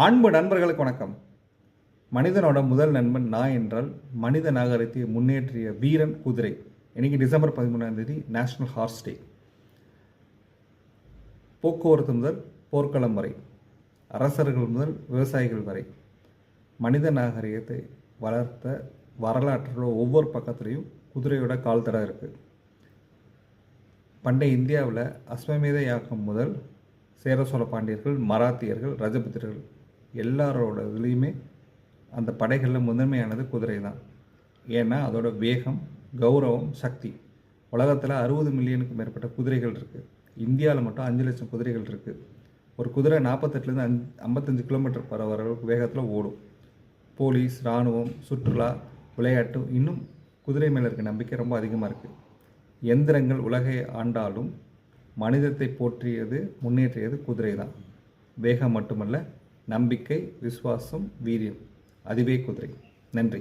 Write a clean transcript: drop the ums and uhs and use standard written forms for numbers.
அன்பு நண்பர்களுக்கு வணக்கம். மனிதனோட முதல் நண்பன் நாய் என்றால் மனித நாகரிகத்தை முன்னேற்றிய வீரன் குதிரை. இன்னைக்கு டிசம்பர் 13 நேஷனல் ஹார்ஸ் டே. போக்குவரத்து முதல் போர்க்களம் வரை, அரசர்கள் முதல் விவசாயிகள் வரை, மனித நாகரிகத்தை வளர்த்த வரலாற்றோட ஒவ்வொரு பக்கத்துலேயும் குதிரையோட கால் தடம் இருக்குது. பண்டைய இந்தியாவில் அஸ்வமேத யாகம் முதல் சேர சோழ பாண்டியர்கள், மராத்தியர்கள், ரஜபுத்திரர்கள் எல்லாரோட இதுலேயுமே அந்த படைகளில் முதன்மையானது குதிரை தான். ஏன்னா அதோட வேகம், கௌரவம், சக்தி. உலகத்தில் 60 மில்லியனுக்கு மேற்பட்ட குதிரைகள் இருக்குது. இந்தியாவில் மட்டும் 5 லட்சம் குதிரைகள் இருக்குது. ஒரு குதிரை 48லேருந்து 55 கிலோமீட்டர் பர் ஹவர் வேகத்தில் ஓடும். போலீஸ், இராணுவம், சுற்றுலா, விளையாட்டு, இன்னும் குதிரை மேலே இருக்க நம்பிக்கை ரொம்ப அதிகமாக இருக்குது. எந்திரங்கள் உலகை ஆண்டாலும் மனிதத்தை போற்றியது, முன்னேற்றியது குதிரை தான். வேகம் மட்டுமல்ல, நம்பிக்கை, விசுவாசம், வீரியம், அதுவே குதிரை. நன்றி.